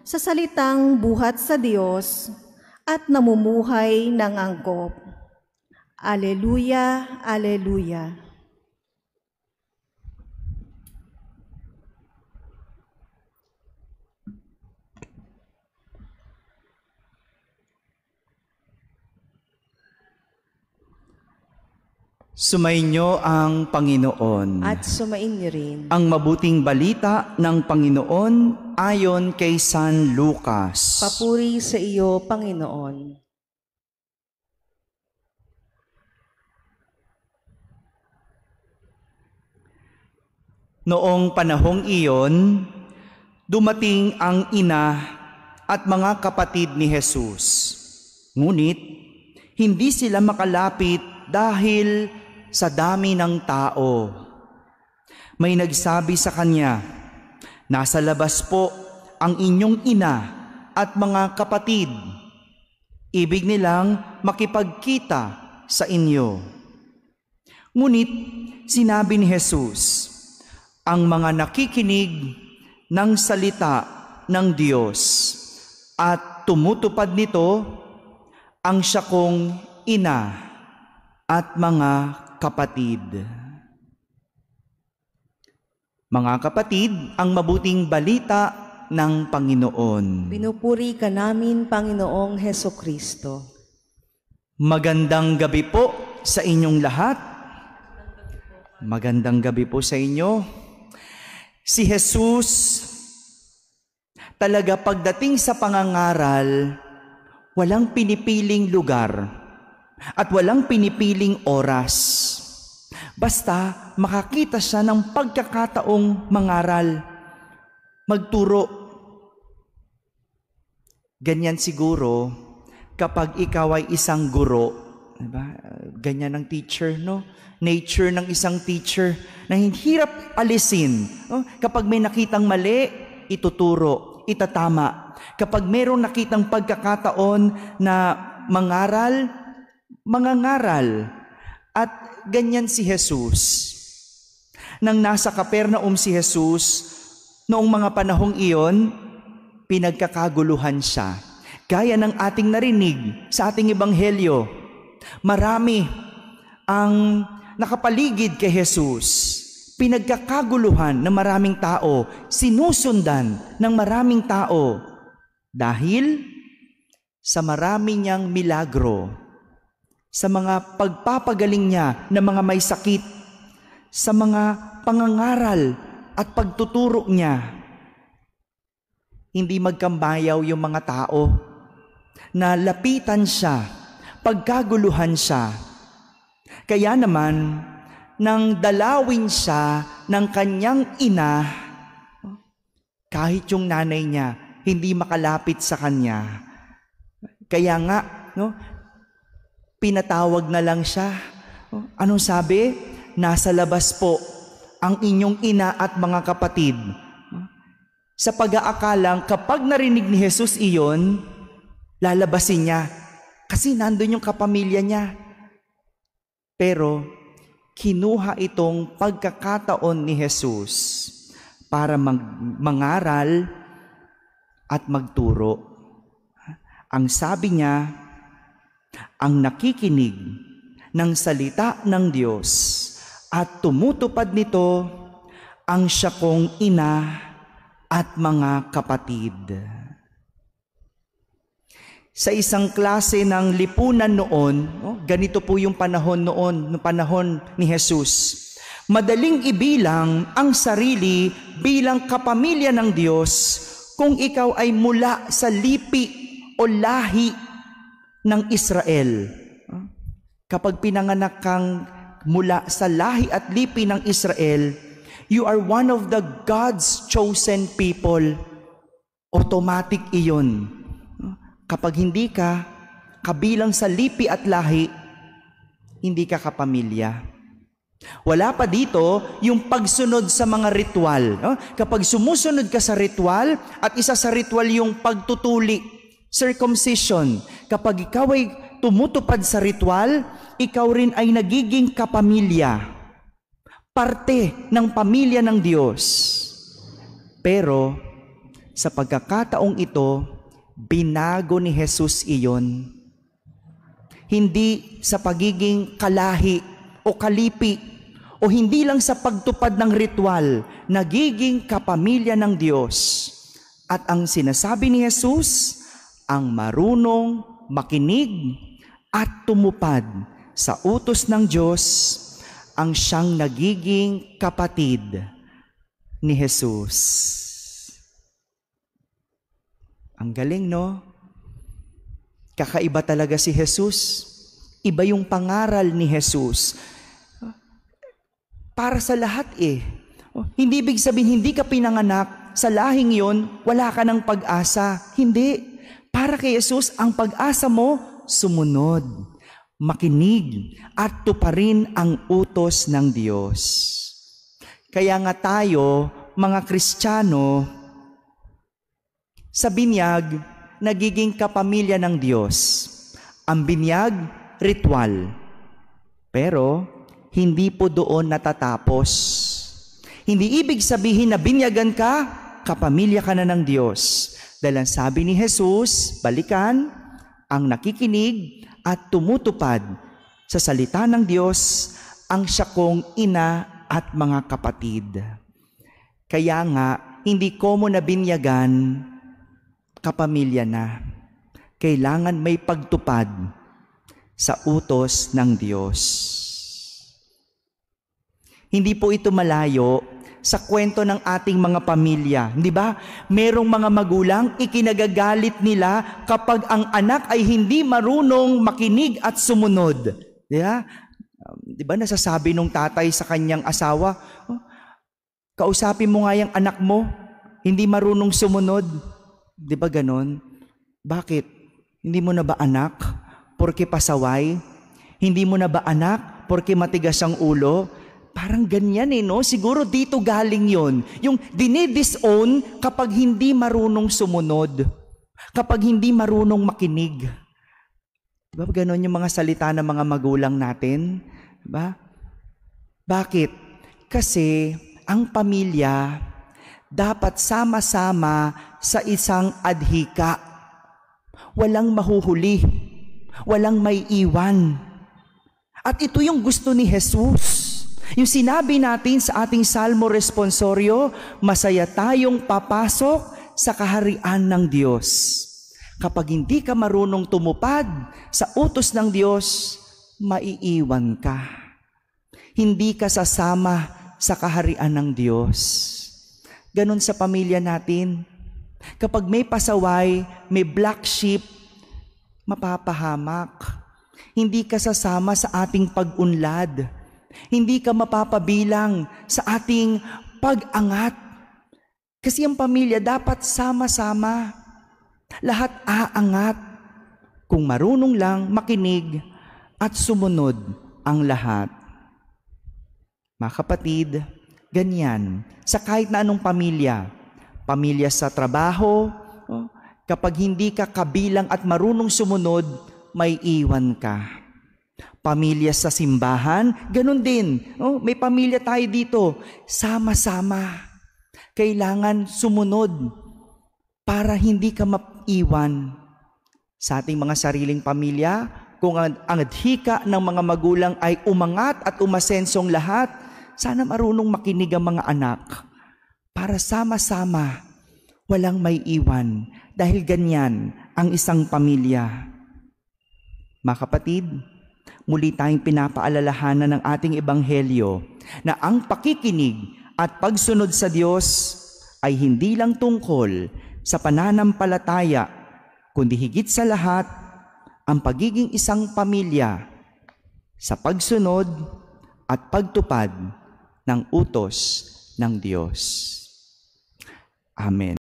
sa salitang buhat sa Diyos at namumuhay ng angkop. Aleluya, aleluya. Sumainyo ang Panginoon. At sumainyo rin. Ang mabuting balita ng Panginoon ayon kay San Lucas. Papuri sa iyo, Panginoon. Noong panahong iyon, dumating ang ina at mga kapatid ni Jesus. Ngunit, hindi sila makalapit dahil sa dami ng tao. May nagsabi sa kanya, "Nasa labas po ang inyong ina at mga kapatid. Ibig nilang makipagkita sa inyo." Ngunit sinabi ni Jesus, ang mga nakikinig ng salita ng Diyos at tumutupad nito, ang siya kong ina at mga kapatid. Mga kapatid, ang mabuting balita ng Panginoon. Pinupuri ka namin, Panginoong Hesukristo. Magandang gabi po sa inyong lahat. Magandang gabi po sa inyo. Si Jesus, talaga pagdating sa pangangaral, walang pinipiling lugar at walang pinipiling oras. Basta makakita siya ng pagkakataong mangaral, magturo. Ganyan siguro kapag ikaw ay isang guro, diba? Ganyan ang teacher, no? Nature ng isang teacher na hirap alisin. No? Kapag may nakitang mali, ituturo, itatama. Kapag mayroong nakitang pagkakataon na mangaral, mangangaral. At ganyan si Jesus. Nang nasa Capernaum si Jesus, noong mga panahong iyon, pinagkakaguluhan siya. Gaya ng ating narinig sa ating ebanghelyo, marami ang nakapaligid kay Jesus. Pinagkakaguluhan ng maraming tao, sinusundan ng maraming tao dahil sa marami niyang milagro, sa mga pagpapagaling niya ng mga may sakit, sa mga pangangaral at pagtuturo niya. Hindi magkambayaw yung mga tao na lapitan siya, pagkaguluhan siya. Kaya naman, nang dalawin siya ng kanyang ina, kahit yung nanay niya, hindi makalapit sa kanya. Kaya nga, no, pinatawag na lang siya. Anong sabi? Nasa labas po ang inyong ina at mga kapatid. Sa pag-aakalang kapag narinig ni Jesus iyon, lalabasin niya. Kasi nandun yung kapamilya niya. Pero kinuha itong pagkakataon ni Jesus para mangaral at magturo. Ang sabi niya, ang nakikinig ng salita ng Diyos at tumutupad nito, ang siya kong ina at mga kapatid. Sa isang klase ng lipunan noon, ganito po yung panahon noon, noong panahon ni Jesus. Madaling ibilang ang sarili bilang kapamilya ng Diyos kung ikaw ay mula sa lipi o lahi ng Israel. Kapag pinanganak kang mula sa lahi at lipi ng Israel, you are one of the God's chosen people. Automatic iyon. Kapag hindi ka kabilang sa lipi at lahi, hindi ka kapamilya. Wala pa dito yung pagsunod sa mga ritual. Kapag sumusunod ka sa ritual, at isa sa ritual yung pagtutuli, circumcision. Kapag ikaw ay tumutupad sa ritual, ikaw rin ay nagiging kapamilya. Parte ng pamilya ng Diyos. Pero sa pagkakataong ito, binago ni Jesus iyon. Hindi sa pagiging kalahi o kalipi o hindi lang sa pagtupad ng ritual, nagiging kapamilya ng Diyos. At ang sinasabi ni Jesus, ang marunong makinig at tumupad sa utos ng Diyos, ang siyang nagiging kapatid ni Jesus. Ang galing, no? Kakaiba talaga si Jesus. Iba yung pangaral ni Jesus. Para sa lahat Hindi ibig sabihin, hindi ka pinanganak, sa lahing yon, wala ka ng pag-asa. Hindi. Para kay Jesus, ang pag-asa mo, sumunod, makinig, at tuparin ang utos ng Diyos. Kaya nga tayo, mga Kristiyano, sa binyag, nagiging kapamilya ng Diyos. Ang binyag, ritual. Pero, hindi po doon natatapos. Hindi ibig sabihin na binyagan ka, kapamilya ka na ng Diyos. Dahil ang sabi ni Jesus, balikan ang nakikinig at tumutupad sa salita ng Diyos, ang siya kong ina at mga kapatid. Kaya nga, hindi ko mo nabinyagan, kapamilya na. Kailangan may pagtupad sa utos ng Diyos. Hindi po ito malayo sa kwento ng ating mga pamilya. Hindi ba? Merong mga magulang, ikinagagalit nila kapag ang anak ay hindi marunong makinig at sumunod. Di ba? Nasasabi nung tatay sa kanyang asawa, kausapin mo nga yung anak mo, hindi marunong sumunod. Di ba ganon? Bakit? Hindi mo na ba anak? Porke pasaway? Hindi mo na ba anak? Porke matigas ang ulo? Parang ganyan no? Siguro dito galing yon. Yung dinidisown kapag hindi marunong sumunod. Kapag hindi marunong makinig. Diba ganon yung mga salita ng mga magulang natin? Diba? Bakit? Kasi ang pamilya dapat sama-sama sa isang adhika. Walang mahuhuli. Walang may iwan. At ito yung gusto ni Jesus. Yung sinabi natin sa ating Salmo Responsorio, masaya tayong papasok sa kaharian ng Diyos. Kapag hindi ka marunong tumupad sa utos ng Diyos, maiiwan ka. Hindi ka sasama sa kaharian ng Diyos. Ganon sa pamilya natin. Kapag may pasaway, may black sheep, mapapahamak. Hindi ka sasama sa ating pag-unlad. Hindi ka mapapabilang sa ating pag-angat. Kasi ang pamilya dapat sama-sama. Lahat aangat. Kung marunong lang makinig at sumunod ang lahat. Mga kapatid, ganyan. Sa kahit na anong pamilya. Pamilya sa trabaho, kapag hindi ka kabilang at marunong sumunod, may iwan ka. Pamilya sa simbahan, ganun din. May pamilya tayo dito. Sama-sama. Kailangan sumunod para hindi ka maiwan. Sa ating mga sariling pamilya, kung ang adhika ng mga magulang ay umangat at umasensong lahat, sana marunong makinig ang mga anak. Para sama-sama, walang may iwan. Dahil ganyan ang isang pamilya. Mga kapatid, muli tayong pinapaalalahanan ng ating ebanghelyo na ang pakikinig at pagsunod sa Diyos ay hindi lang tungkol sa pananampalataya, kundi higit sa lahat, ang pagiging isang pamilya sa pagsunod at pagtupad ng utos ng Diyos. Amen.